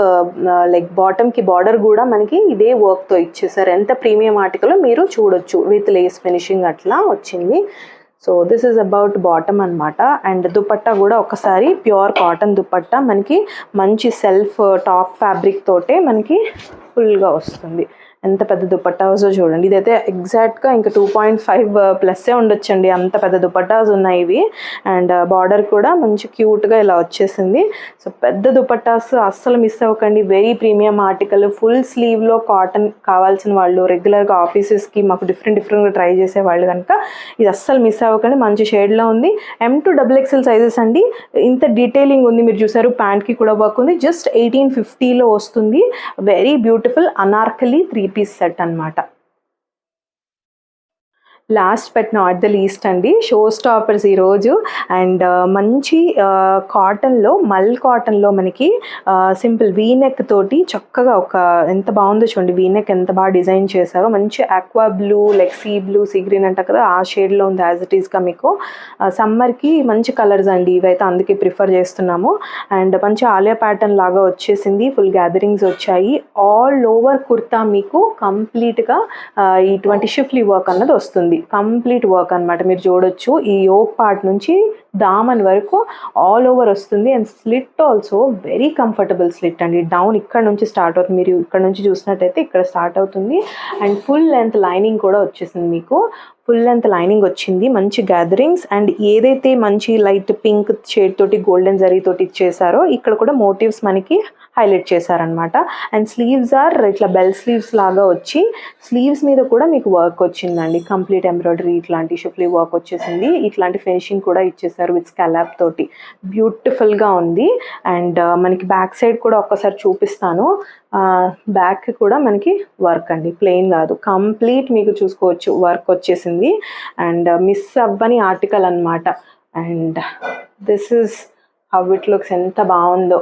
లైక్ బాటమ్కి బార్డర్ కూడా మనకి ఇదే వర్క్తో ఇచ్చేసారు. ఎంత ప్రీమియం ఆర్టికల్ మీరు చూడొచ్చు, విత్ లేస్ ఫినిషింగ్ అట్లా వచ్చింది. So this is about bottom అనమాట. అండ్ దుపట్టా కూడా ఒకసారి ప్యూర్ కాటన్ దుపట్టా మనకి మంచి సెల్ఫ్ టాప్ ఫ్యాబ్రిక్ తోటే మనకి ఫుల్గా వస్తుంది. ఎంత పెద్ద దుపట్టాసో చూడండి. ఇదైతే ఎగ్జాక్ట్గా ఇంకా 2.5+ ఉండొచ్చండి, అంత పెద్ద దుపట్టాస్ ఉన్నాయి ఇవి. అండ్ బార్డర్ కూడా మంచి క్యూట్గా ఇలా వచ్చేసింది. సో పెద్ద దుపట్టాస్ అస్సలు మిస్ అవ్వకండి. Very premium article. ఫుల్ స్లీవ్లో కాటన్ కావాల్సిన వాళ్ళు, రెగ్యులర్గా ఆఫీసెస్కి మాకు డిఫరెంట్గా ట్రై చేసే వాళ్ళు కనుక ఇది అస్సలు మిస్ అవ్వకండి. మంచి షేడ్లో ఉంది. M2XXL సైజెస్ అండి. ఇంత డీటెయిలింగ్ ఉంది, మీరు చూసారు. ప్యాంట్కి కూడా వర్క్ ఉంది. జస్ట్ 1850లో వస్తుంది. Very beautiful anarkali 3-piece set అనమాట. Last but not the least అండి, షో స్టాపర్స్ ఈరోజు. అండ్ మంచి కాటన్లో, మల్ కాటన్లో మనకి సింపుల్ వీనెక్ తోటి చక్కగా ఒక ఎంత బాగుందో చూడండి. వీనెక్ ఎంత బాగా డిజైన్ చేశారో. మంచి aqua blue, like sea blue, sea green అంట కదా, ఆ షేడ్లో ఉంది యాజ్ ఇట్ ఈస్గా. మీకు సమ్మర్కి మంచి కలర్స్ అండి ఇవైతే, అందుకే ప్రిఫర్ చేస్తున్నాము. అండ్ మంచి ఆలియా ప్యాటర్న్ లాగా వచ్చేసింది. ఫుల్ గ్యాదరింగ్స్ వచ్చాయి. ఆల్ ఓవర్ కుర్తా మీకు కంప్లీట్గా ఇటువంటి షిఫ్లీ వర్క్ అన్నది వస్తుంది. కంప్లీట్ వర్క్ అనమాట. మీరు చూడొచ్చు ఈ యోక్ పార్ట్ నుంచి దామన్ వరకు ఆల్ ఓవర్ వస్తుంది. And slit also very comfortable slit అండి. డౌన్ ఇక్కడ నుంచి స్టార్ట్ అవుతుంది. మీరు ఇక్కడ నుంచి చూసినట్టయితే ఇక్కడ స్టార్ట్ అవుతుంది. అండ్ ఫుల్ లెంత్ లైనింగ్ కూడా వచ్చేసింది. మీకు ఫుల్ లెంత్ లైనింగ్ వచ్చింది. మంచి గ్యాదరింగ్స్. అండ్ ఏదైతే మంచి లైట్ పింక్ షేడ్ తోటి గోల్డెన్ జరీ తోటి ఇచ్చేసారో ఇక్కడ కూడా మోటివ్స్ మనకి హైలైట్ చేశారనమాట. అండ్ స్లీవ్స్ ఆర్ ఇట్లా బెల్ స్లీవ్స్ లాగా వచ్చి, స్లీవ్స్ మీద కూడా మీకు వర్క్ వచ్చిందండి. కంప్లీట్ ఎంబ్రాయిడరీ ఇట్లాంటి షిఫ్లీ వర్క్ వచ్చేసింది. ఇట్లాంటి ఫినిషింగ్ కూడా ఇచ్చేసారు విత్ స్కాలప్ తోటి. బ్యూటిఫుల్గా ఉంది. అండ్ మనకి బ్యాక్ సైడ్ కూడా ఒక్కసారి చూపిస్తాను. బ్యాక్ కూడా మనకి వర్క్ అండి, ప్లెయిన్ కాదు, కంప్లీట్ మీకు చూసుకోవచ్చు వర్క్ వచ్చేసింది. అండ్ మిస్ అవ్వని ఆర్టికల్ అనమాట. And this is how it looks. ఎంత బాగుందో.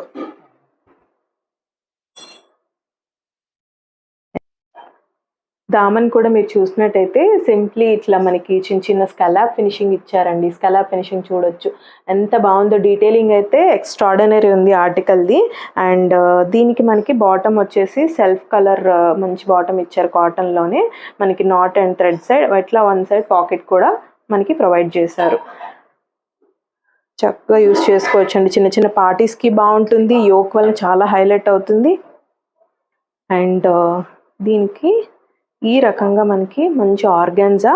దామన్ కూడా మీరు చూసినట్టయితే సింప్లీ ఇట్లా మనకి చిన్న చిన్న స్కలాప్ ఫినిషింగ్ ఇచ్చారండి. స్కలాప్ ఫినిషింగ్ చూడొచ్చు ఎంత బాగుందో. డీటెయిలింగ్ అయితే ఎక్స్ట్రాడినరీ ఉంది ఆర్టికల్ది. అండ్ దీనికి మనకి బాటమ్ వచ్చేసి సెల్ఫ్ కలర్ మంచి బాటమ్ ఇచ్చారు కాటన్లోనే. మనకి నాట్ అండ్ థ్రెడ్ సైడ్ ఇట్లా వన్ సైడ్ పాకెట్ కూడా మనకి ప్రొవైడ్ చేశారు. చక్కగా యూస్ చేసుకోవచ్చండి. చిన్న చిన్న పార్టీస్కి బాగుంటుంది. యోక్ వల్ల చాలా హైలైట్ అవుతుంది. అండ్ దీనికి ఈ రకంగా మనకి మంచి organza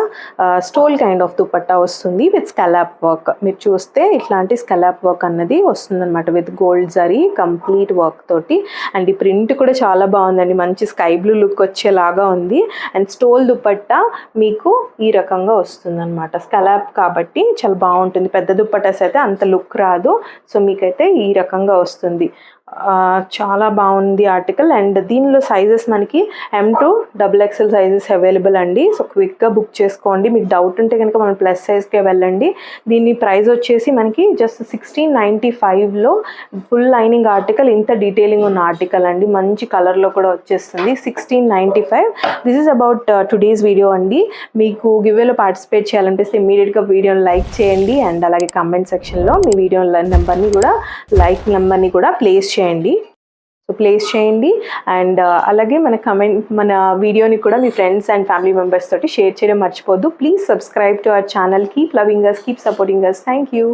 stole kind of dupatta వస్తుంది విత్ స్కలాప్ వర్క్. మీరు చూస్తే ఇట్లాంటి స్కలాప్ వర్క్ అన్నది వస్తుంది అనమాట with gold zari complete work తోటి. అండ్ ఈ ప్రింట్ కూడా చాలా బాగుందండి. మంచి స్కై బ్లూ లుక్ వచ్చేలాగా ఉంది. అండ్ స్టోల్ దుపట్టా మీకు ఈ రకంగా వస్తుంది అనమాట. స్కలాప్ కాబట్టి చాలా బాగుంటుంది. పెద్ద దుపట్టాస్ అయితే అంత లుక్ రాదు. సో మీకైతే ఈ రకంగా వస్తుంది. చాలా బాగుంది ఆర్టికల్. అండ్ దీనిలో సైజెస్ మనకి M2XXL సైజెస్ అవైలబుల్ అండి. సో క్విక్గా బుక్ చేసుకోండి. మీకు డౌట్ ఉంటే కనుక మనం ప్లస్ సైజ్కే వెళ్ళండి. దీని ప్రైస్ వచ్చేసి మనకి జస్ట్ 1695లో ఫుల్ లైనింగ్ ఆర్టికల్, ఇంత డీటెయిలింగ్ ఉన్న ఆర్టికల్ అండి. మంచి కలర్లో కూడా వచ్చేస్తుంది. 1695. This is about today's video అండి. మీకు గివేలో పార్టిసిపేట్ చేయాలనిపిస్తే ఇమీడియట్గా వీడియోని లైక్ చేయండి. అండ్ అలాగే కమెంట్ సెక్షన్లో మీ వీడియో నెంబర్ని కూడా, లైక్ నెంబర్ని కూడా ప్లేస్ చేయండి. సో ప్లేస్ చేయండి. అండ్ అలాగే మన వీడియోని కూడా మీ ఫ్రెండ్స్ అండ్ ఫ్యామిలీ మెంబర్స్ తోటి షేర్ చేయడం మర్చిపోద్దు. Please subscribe to our channel. Keep loving us, keep supporting us. Thank you.